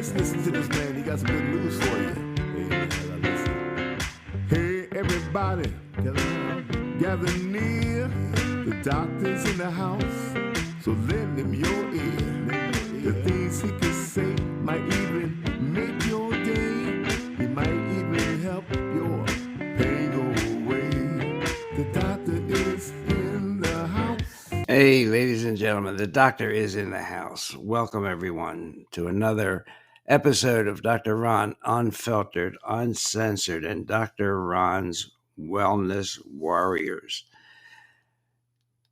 Let's listen to this man. He got some good news for you. Hey, man, listen. Hey, everybody, gather near. The doctor's in the house, so lend him your ear. The things he can say might even make your day. He might even help your pain go away. The doctor is in the house. Hey, ladies and gentlemen, the doctor is in the house. Welcome, everyone, to another episode of Dr. Ron Unfiltered, Uncensored, and Dr. Ron's Wellness Warriors.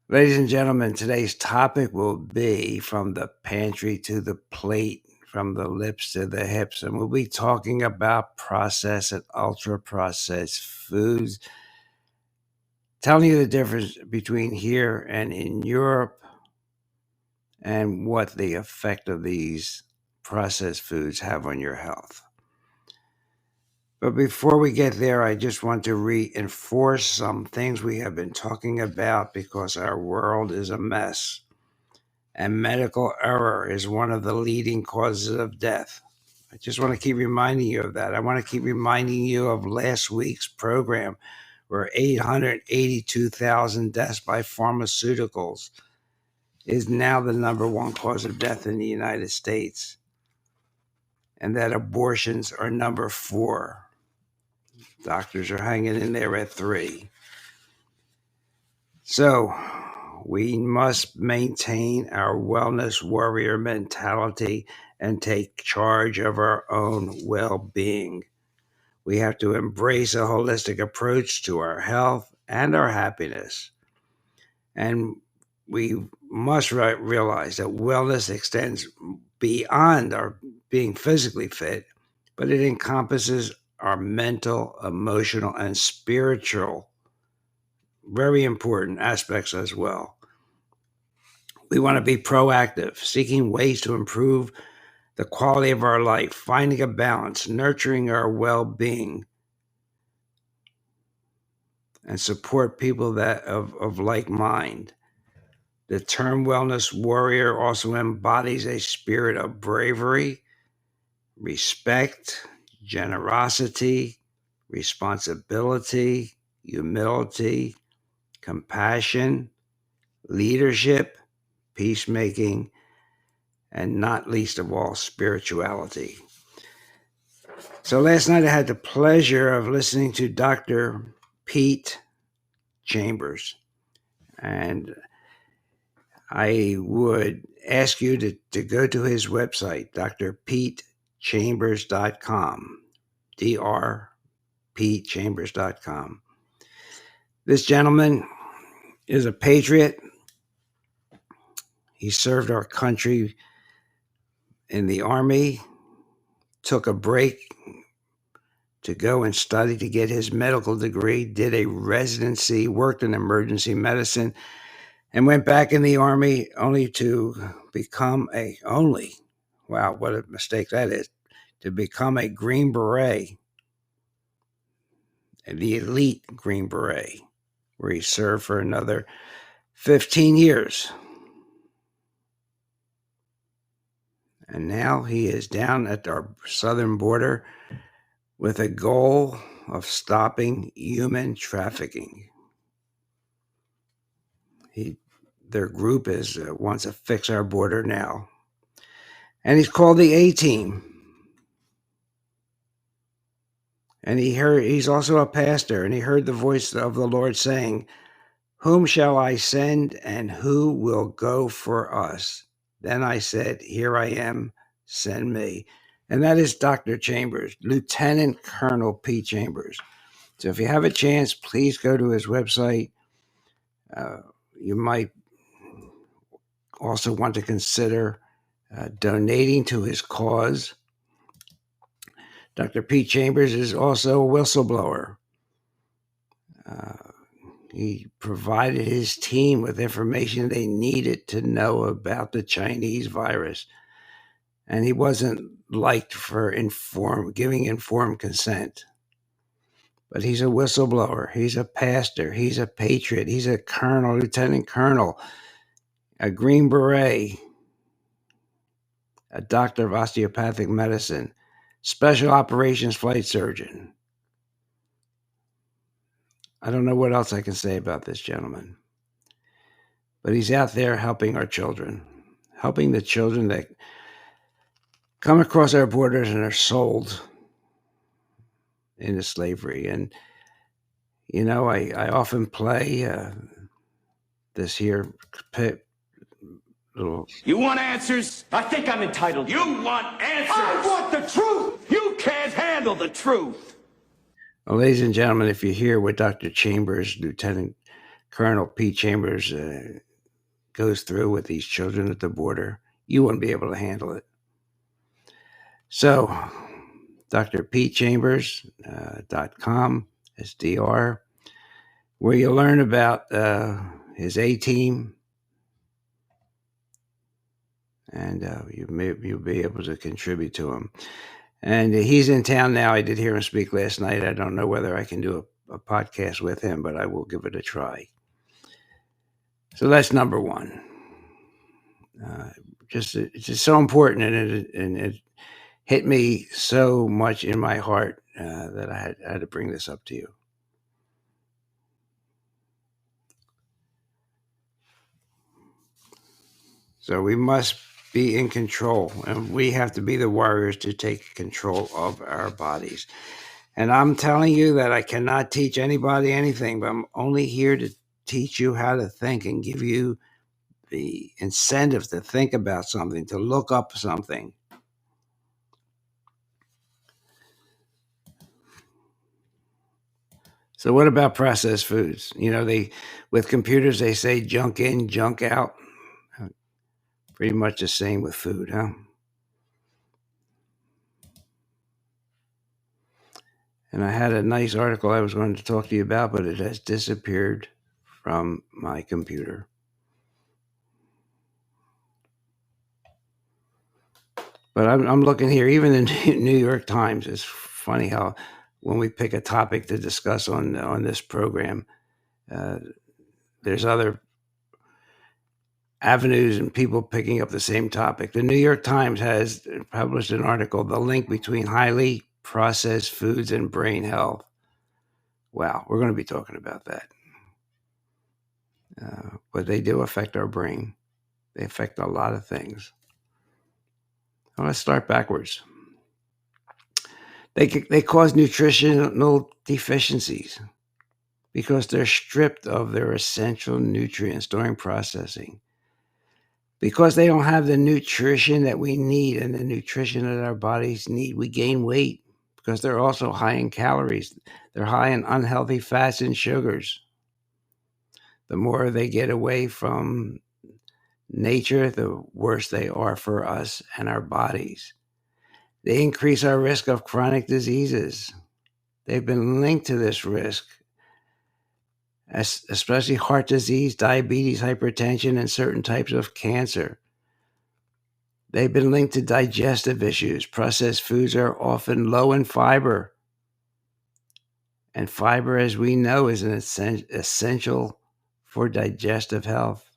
Ladies and gentlemen, today's topic will be from the pantry to the plate, from the lips to the hips, and we'll be talking about processed and ultra-processed foods, telling you the difference between here and in Europe, and what the effect of these processed foods have on your health. But before we get there, I just want to reinforce some things we have been talking about, because our world is a mess, and medical error is one of the leading causes of death. I just want to keep reminding you of that. I want to keep reminding you of last week's program, where 882,000 deaths by pharmaceuticals is now the number one cause of death in the United States, and that abortions are number 4. Doctors are hanging in there at 3. So we must maintain our wellness warrior mentality and take charge of our own well-being. We have to embrace a holistic approach to our health and our happiness. And we must realize that wellness extends beyond our being physically fit, but it encompasses our mental, emotional, and spiritual, very important aspects as well. We want to be proactive, seeking ways to improve the quality of our life, finding a balance, nurturing our well-being, and support people that of like mind. The term wellness warrior also embodies a spirit of bravery, respect, generosity, responsibility, humility, compassion, leadership, peacemaking, and not least of all, spirituality. So last night I had the pleasure of listening to Dr. Pete Chambers, and I would ask you to go to his website, drpetechambers.com, drpetechambers.com. This gentleman is a patriot. He served our country in the Army, took a break to go and study to get his medical degree, did a residency, worked in emergency medicine, and went back in the Army only to become wow, what a mistake that is, to become a Green Beret, the elite Green Beret, where he served for another 15 years. And now he is down at our southern border with a goal of stopping human trafficking. Their group wants to fix our border now. And he's called the A-Team. And he's also a pastor, and he heard the voice of the Lord saying, "Whom shall I send, and who will go for us?" Then I said, "Here I am, send me." And that is Dr. Chambers, Lieutenant Colonel Pete Chambers. So if you have a chance, please go to his website. You might also want to consider donating to his cause. Dr. Pete Chambers is also a whistleblower. He provided his team with information they needed to know about the Chinese virus. And he wasn't liked for giving informed consent. But he's a whistleblower. He's a pastor. He's a patriot. He's a colonel, lieutenant colonel, a Green Beret, a doctor of osteopathic medicine, special operations flight surgeon. I don't know what else I can say about this gentleman, but he's out there helping our children, helping the children that come across our borders and are sold into slavery. And, you know, I often play this here little... You want answers? I think I'm entitled. You want answers? I want the truth! You can't handle the truth! Well, ladies and gentlemen, if you hear what Dr. Chambers, Lieutenant Colonel Pete Chambers, goes through with these children at the border, you wouldn't be able to handle it. So, drpetechambers.com, SDR, where you learn about his A-team, and you'll be able to contribute to him. And he's in town now. I did hear him speak last night. I don't know whether I can do a podcast with him, but I will give it a try. So that's number one. It's just so important, and it hit me so much in my heart that I had to bring this up to you. So we must be in control, and we have to be the warriors to take control of our bodies. And I'm telling you that I cannot teach anybody anything, but I'm only here to teach you how to think and give you the incentive to think about something, to look up something. So what about processed foods? You know, with computers, they say junk in, junk out. Pretty much the same with food, huh? And I had a nice article I was going to talk to you about, but it has disappeared from my computer. But I'm looking here, even the New York Times. It's funny how when we pick a topic to discuss on this program, there's other avenues and people picking up the same topic. The New York Times has published an article, The Link Between Highly Processed Foods and Brain Health. Wow, we're going to be talking about that. But they do affect our brain. They affect a lot of things. Well, let's start backwards. They cause nutritional deficiencies because they're stripped of their essential nutrients during processing. Because they don't have the nutrition that we need and the nutrition that our bodies need, we gain weight because they're also high in calories. They're high in unhealthy fats and sugars. The more they get away from nature, the worse they are for us and our bodies. They increase our risk of chronic diseases. They've been linked to this risk, especially heart disease, diabetes, hypertension, and certain types of cancer. They've been linked to digestive issues. Processed foods are often low in fiber. And fiber, as we know, is an essential for digestive health.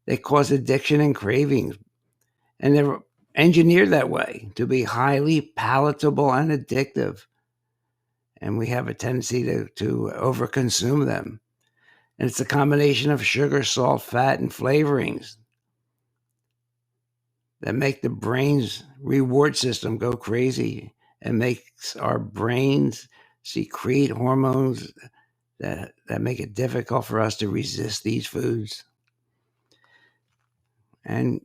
They cause addiction and cravings. And they're engineered that way to be highly palatable and addictive. And we have a tendency to overconsume them. And it's a combination of sugar, salt, fat, and flavorings that make the brain's reward system go crazy and makes our brains secrete hormones that make it difficult for us to resist these foods. And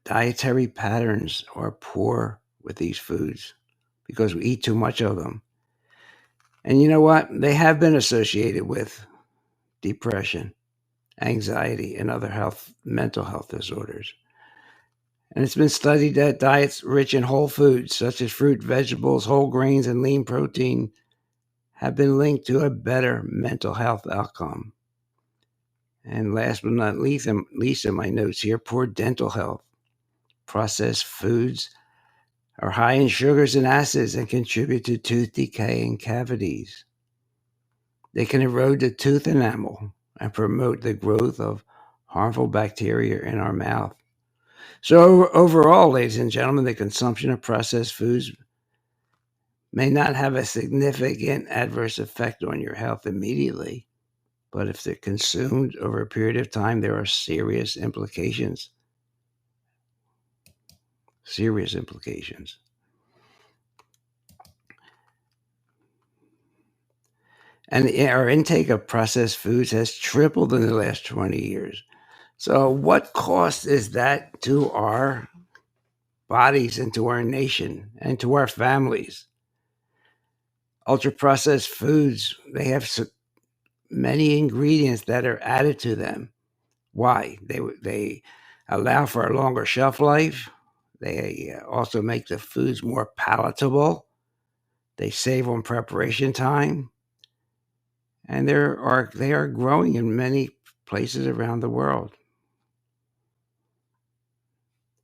dietary patterns are poor with these foods because we eat too much of them. And you know what? They have been associated with depression, anxiety, and other mental health disorders. And it's been studied that diets rich in whole foods, such as fruit, vegetables, whole grains, and lean protein, have been linked to a better mental health outcome. And last but not least in my notes here, poor dental health. Processed foods are high in sugars and acids and contribute to tooth decay and cavities. They can erode the tooth enamel and promote the growth of harmful bacteria in our mouth. So overall, ladies and gentlemen, the consumption of processed foods may not have a significant adverse effect on your health immediately, but if they're consumed over a period of time, there are serious implications. Serious implications. And our intake of processed foods has tripled in the last 20 years. So what cost is that to our bodies and to our nation and to our families? Ultra-processed foods, they have many ingredients that are added to them. Why? They allow for a longer shelf life. They also make the foods more palatable. They save on preparation time. And they are growing in many places around the world.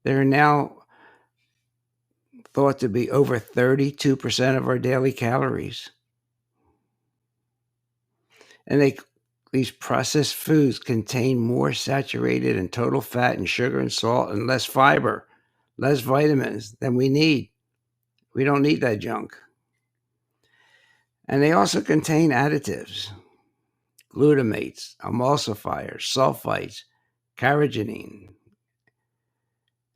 They're now thought to be over 32% of our daily calories. And these processed foods contain more saturated and total fat and sugar and salt and less fiber, less vitamins than we need. We don't need that junk. And they also contain additives, glutamates, emulsifiers, sulfites, carrageenan,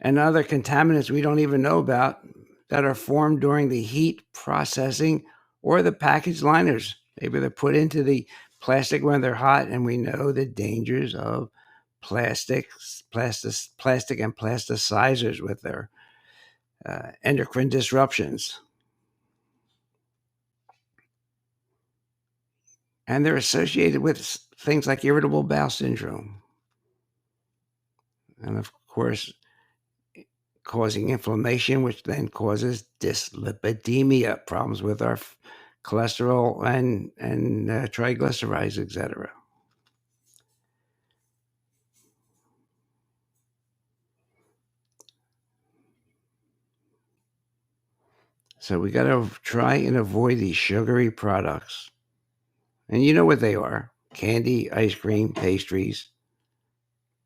and other contaminants we don't even know about that are formed during the heat processing or the package liners. Maybe they're put into the plastic when they're hot, and we know the dangers of plastic and plasticizers with their endocrine disruptions. And they're associated with things like irritable bowel syndrome. And of course, causing inflammation, which then causes dyslipidemia, problems with our cholesterol and triglycerides, etc. So we got to try and avoid these sugary products. And you know what they are: candy, ice cream, pastries,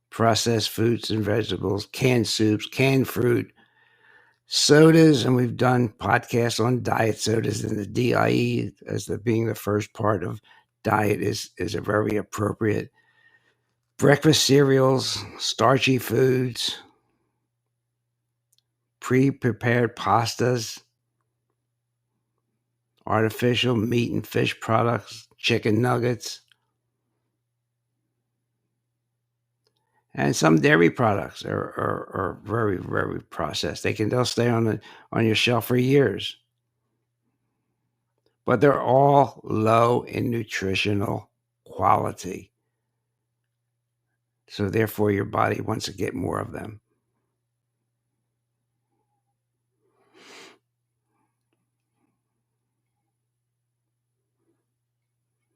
processed fruits and vegetables, canned soups, canned fruit, sodas, and we've done podcasts on diet sodas, and the DIE as being the first part of diet is a very appropriate. Breakfast cereals, starchy foods, pre-prepared pastas, artificial meat and fish products, chicken nuggets, and some dairy products are very, very processed. They'll stay on your shelf for years. But they're all low in nutritional quality. So therefore, your body wants to get more of them.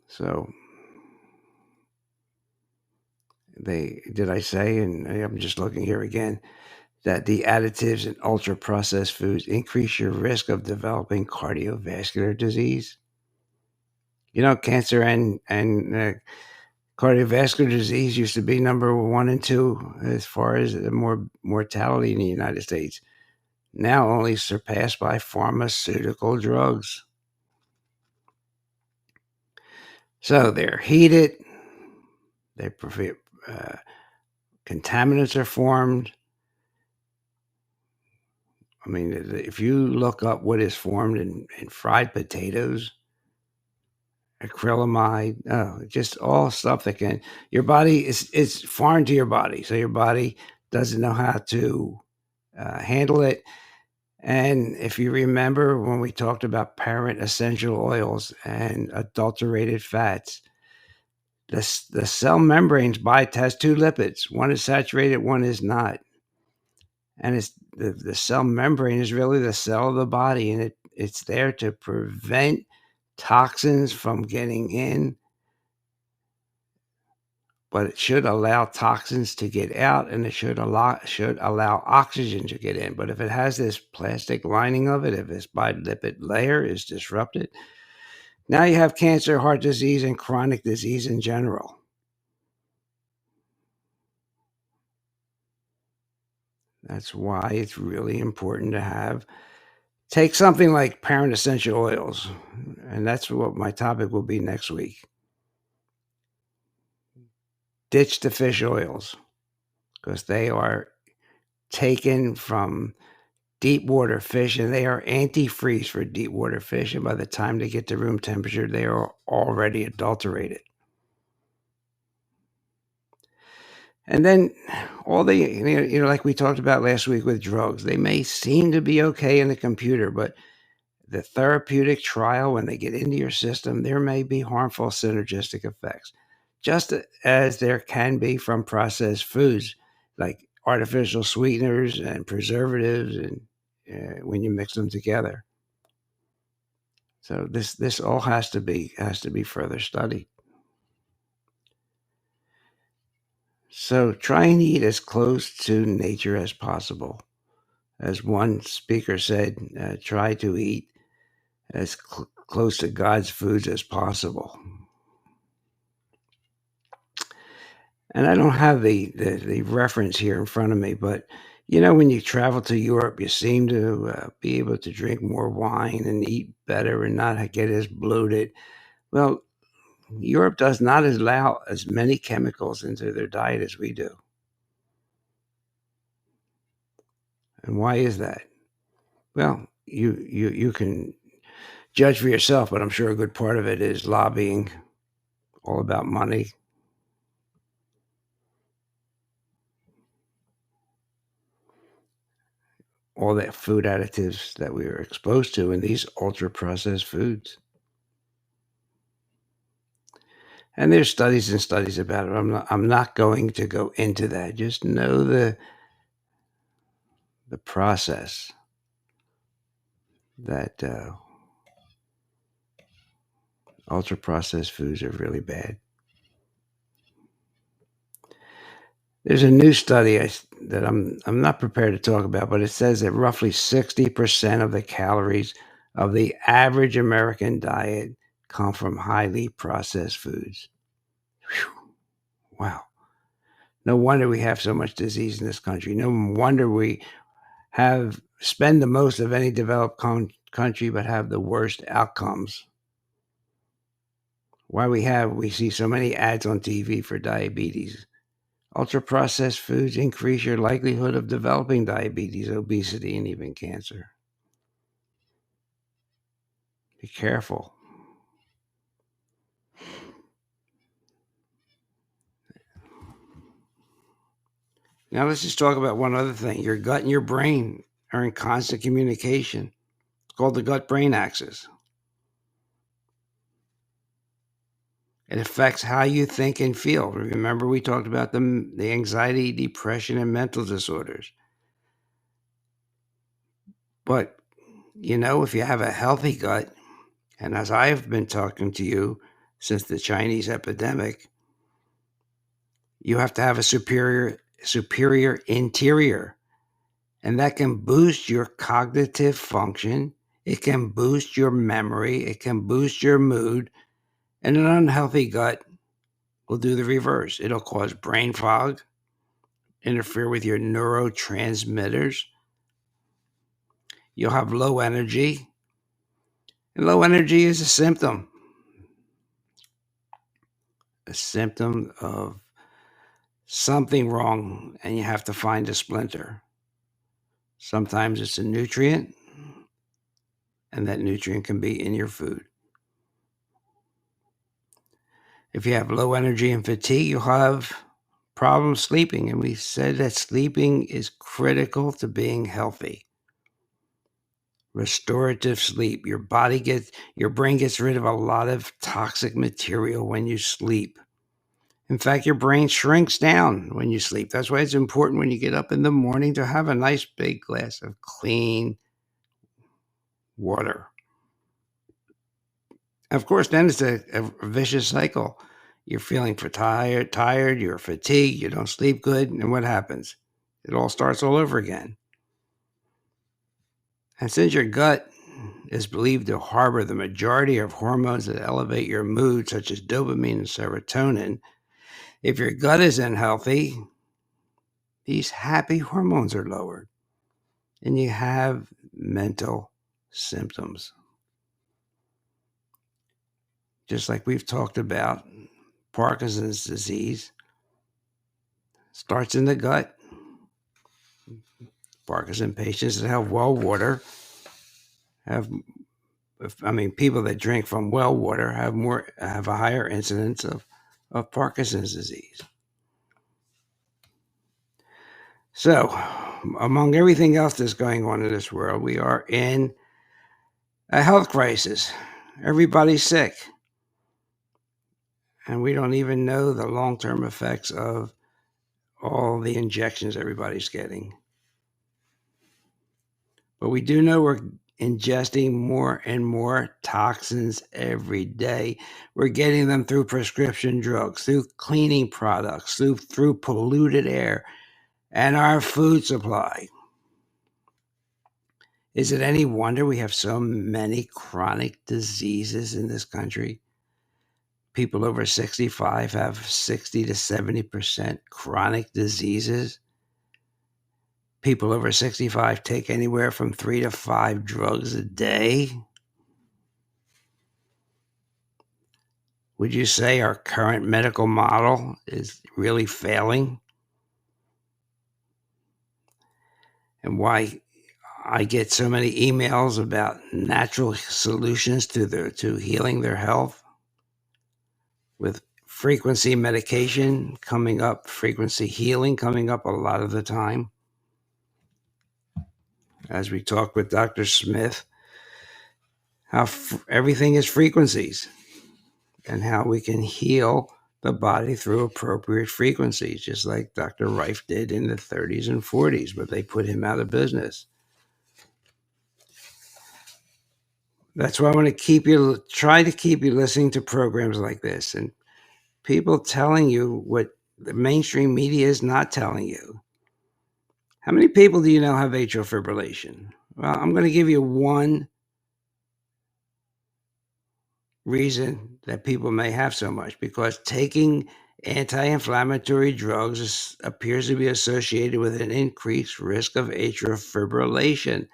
So did I say, and I'm just looking here again, that the additives in ultra-processed foods increase your risk of developing cardiovascular disease? You know, cancer and cardiovascular disease used to be number 1 and 2 as far as the mortality in the United States. Now only surpassed by pharmaceutical drugs. So they're heated. Contaminants are formed. I mean, if you look up what is formed in fried potatoes, acrylamide, just all stuff that your body is foreign to your body. So your body doesn't know how to handle it. And if you remember when we talked about parent essential oils and adulterated fats, the cell membranes has 2 lipids. One is saturated, one is not. And it's the cell membrane is really the cell of the body, and it's there to prevent toxins from getting in, but it should allow toxins to get out, and it should allow oxygen to get in. But if it has this plastic lining of it, if this bilipid layer is disrupted, now you have cancer, heart disease, and chronic disease in general. That's why it's really important to take something like parent essential oils. And that's what my topic will be next week. Ditch the fish oils, because they are taken from deep water fish, and they are antifreeze for deep water fish. And by the time they get to room temperature, they are already adulterated. And then all like we talked about last week with drugs, they may seem to be okay in the computer, but the therapeutic trial, when they get into your system, there may be harmful synergistic effects, just as there can be from processed foods like artificial sweeteners and preservatives, and when you mix them together. So this all has to be further studied. So try and eat as close to nature as possible. As one speaker said, try to eat as close to God's foods as possible. And I don't have the reference here in front of me, but when you travel to Europe, you seem to be able to drink more wine and eat better and not get as bloated. Well, Europe does not allow as many chemicals into their diet as we do. And why is that? Well, you can judge for yourself, but I'm sure a good part of it is lobbying, all about money. All that food additives that we are exposed to in these ultra-processed foods. And there's studies and studies about it. I'm not going to go into that. Just know the process that ultra-processed foods are really bad. There's a new study that I'm not prepared to talk about, but it says that roughly 60% of the calories of the average American diet come from highly processed foods. Whew. Wow. No wonder we have so much disease in this country. No wonder we spend the most of any developed country, but have the worst outcomes. Why we see so many ads on TV for diabetes. Ultra-processed foods increase your likelihood of developing diabetes, obesity, and even cancer. Be careful. Now let's just talk about one other thing. Your gut and your brain are in constant communication. It's called the gut-brain axis. It affects how you think and feel. Remember, we talked about the anxiety, depression, and mental disorders. But, if you have a healthy gut, and as I've been talking to you since the Chinese epidemic, you have to have a superior interior. And that can boost your cognitive function. It can boost your memory. It can boost your mood. And an unhealthy gut will do the reverse. It'll cause brain fog, interfere with your neurotransmitters. You'll have low energy. And low energy is a symptom of something wrong, and you have to find a splinter. Sometimes it's a nutrient, and that nutrient can be in your food. If you have low energy and fatigue, you'll have problems sleeping. And we said that sleeping is critical to being healthy. Restorative sleep. Your brain gets rid of a lot of toxic material when you sleep. In fact, your brain shrinks down when you sleep. That's why it's important when you get up in the morning to have a nice big glass of clean water. Of course, then it's a vicious cycle. You're feeling tired, you're fatigued, you don't sleep good, and what happens? It all starts all over again. And since your gut is believed to harbor the majority of hormones that elevate your mood, such as dopamine and serotonin, if your gut is unhealthy, these happy hormones are lowered, and you have mental symptoms. Just like we've talked about, Parkinson's disease starts in the gut. Parkinson patients that have well water people that drink from well water have a higher incidence of Parkinson's disease. So, among everything else that's going on in this world, we are in a health crisis. Everybody's sick. And we don't even know the long-term effects of all the injections everybody's getting. But we do know we're ingesting more and more toxins every day. We're getting them through prescription drugs, through cleaning products, through polluted air, and our food supply. Is it any wonder we have so many chronic diseases in this country? People over 65 have 60 to 70% chronic diseases. People over 65 take anywhere from 3 to 5 drugs a day. Would you say our current medical model is really failing? And why I get so many emails about natural solutions to healing their health, with frequency medication coming up, frequency healing coming up a lot of the time. As we talk with Dr. Smith, how everything is frequencies and how we can heal the body through appropriate frequencies, just like Dr. Rife did in the 30s and 40s, but they put him out of business. That's why I want to try to keep you listening to programs like this and people telling you what the mainstream media is not telling you. How many people do you know have atrial fibrillation? Well, I'm going to give you one reason that people may have so much, because taking anti-inflammatory drugs appears to be associated with an increased risk of atrial fibrillation.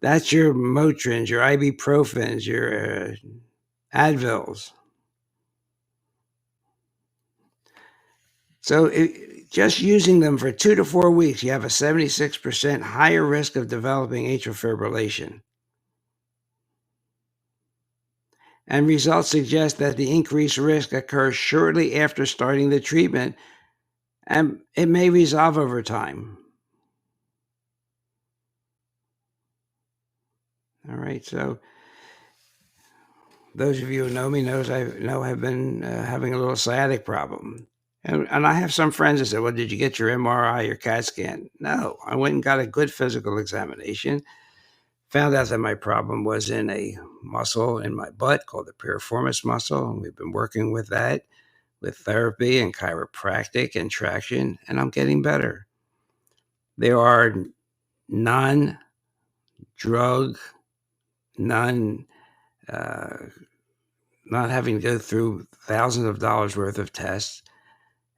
That's your Motrins, your ibuprofens, your Advils. So just using them for 2 to 4 weeks, you have a 76% higher risk of developing atrial fibrillation. And results suggest that the increased risk occurs shortly after starting the treatment, and it may resolve over time. All right, so those of you who know me I've been having a little sciatic problem. And I have some friends that said, well, did you get your MRI, your CAT scan? No, I went and got a good physical examination. Found out that my problem was in a muscle in my butt called the piriformis muscle. And we've been working with that with therapy and chiropractic and traction, and I'm getting better. There are non-drug, not having to go through thousands of dollars worth of tests,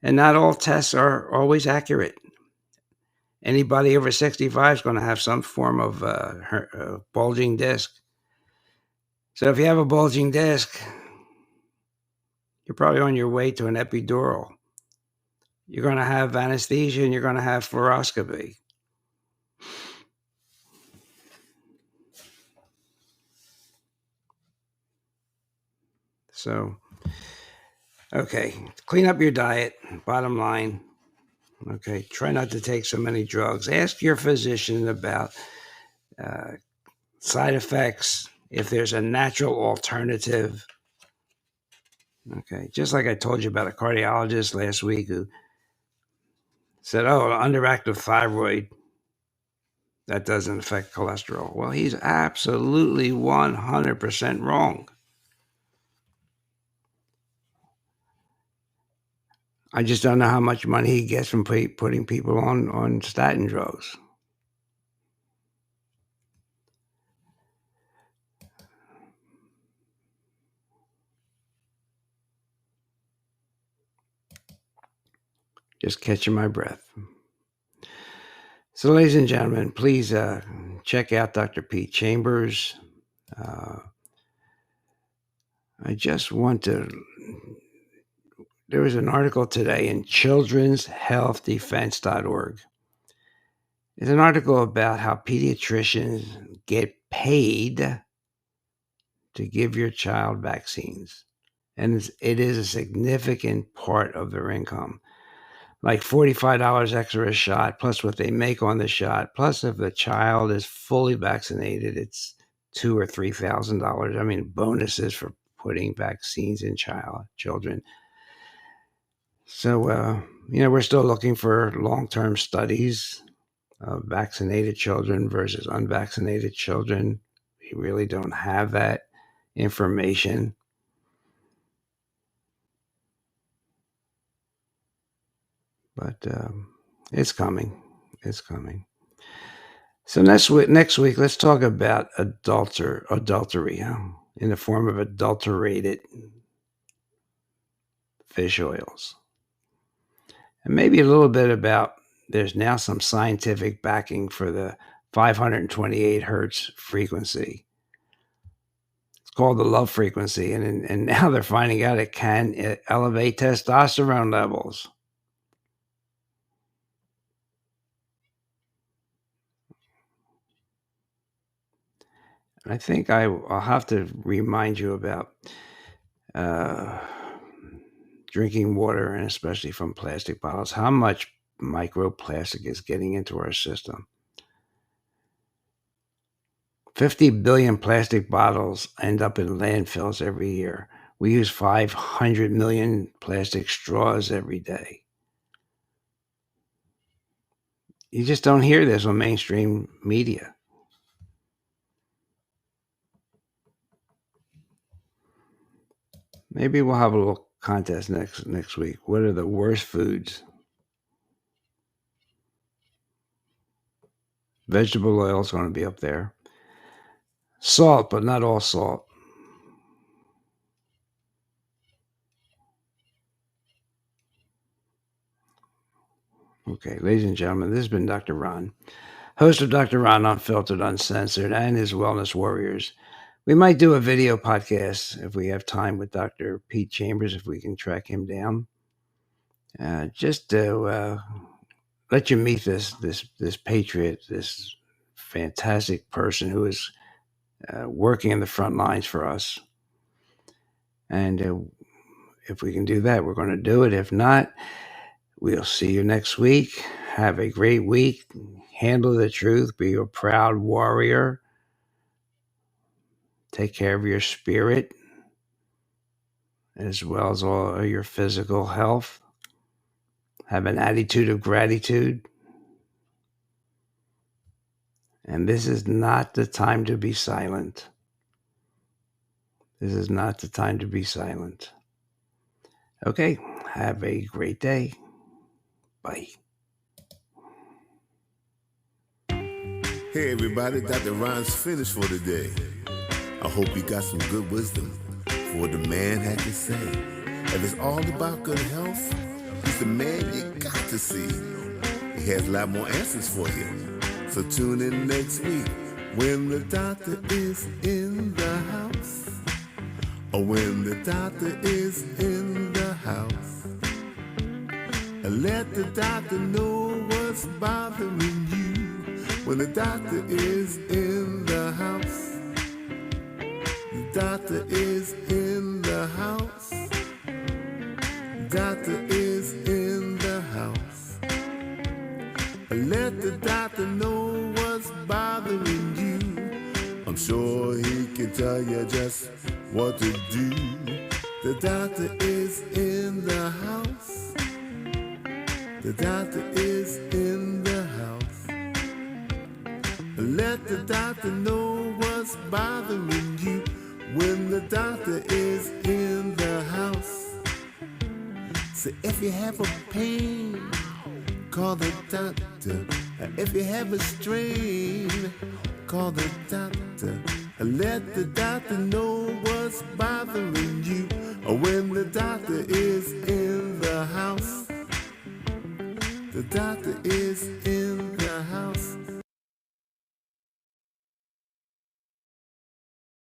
and not all tests are always accurate. Anybody over 65 is going to have some form of bulging disc. So if you have a bulging disc, you're probably on your way to an epidural. You're going to have anesthesia and you're going to have fluoroscopy. So, okay, clean up your diet, bottom line. Okay, try not to take so many drugs. Ask your physician about side effects, if there's a natural alternative. Okay, just like I told you about a cardiologist last week who said, oh, underactive thyroid, that doesn't affect cholesterol. Well, he's absolutely 100% wrong. I just don't know how much money he gets from putting people on statin drugs. Just catching my breath. So, ladies and gentlemen, please check out Dr. Pete Chambers. I just want to. There was an article today in children'shealthdefense.org. It's an article about how pediatricians get paid to give your child vaccines. And it is a significant part of their income. Like $45 extra a shot, plus what they make on the shot. Plus, if the child is fully vaccinated, it's $2,000 or $3,000. I mean, bonuses for putting vaccines in children. So, we're still looking for long-term studies of vaccinated children versus unvaccinated children. We really don't have that information. But it's coming. It's coming. So next week, let's talk about adultery in the form of adulterated fish oils. And maybe a little bit about, there's now some scientific backing for the 528 hertz frequency. It's called the love frequency. And now they're finding out it can elevate testosterone levels. I think I'll have to remind you about drinking water, and especially from plastic bottles, how much microplastic is getting into our system. 50 billion plastic bottles end up in landfills every year. We use 500 million plastic straws every day. You just don't hear this on mainstream media. Maybe we'll have a little contest next week. What are the worst foods? Vegetable oil is going to be up there. Salt, but not all salt. Okay, ladies and gentlemen, this has been Dr. Ron, host of Dr. Ron Unfiltered, Uncensored, and his Wellness Warriors. We might do a video podcast if we have time with Dr. Pete Chambers, if we can track him down. Just to let you meet this patriot, this fantastic person who is working in the front lines for us. And if we can do that, we're going to do it. If not, we'll see you next week. Have a great week. Handle the truth. Be a proud warrior. Take care of your spirit as well as all your physical health. Have an attitude of gratitude. And this is not the time to be silent. This is not the time to be silent. Okay, have a great day. Bye. Hey everybody, Dr. Ron's finished for today. I hope you got some good wisdom for what the man had to say. If it's all about good health, he's the man you got to see. He has a lot more answers for you. So tune in next week when the doctor is in the house. Or when the doctor is in the house. And let the doctor know what's bothering you. When the doctor is in the house. The doctor is in the house. The doctor is in the house. Let the doctor know what's bothering you. I'm sure he can tell you just what to do. The doctor is in the house. The doctor is in the house. Let the doctor know what's bothering you. When the doctor is in the house. So if you have a pain, call the doctor. If you have a strain, call the doctor. Let the doctor know what's bothering you. When the doctor is in the house. The doctor is in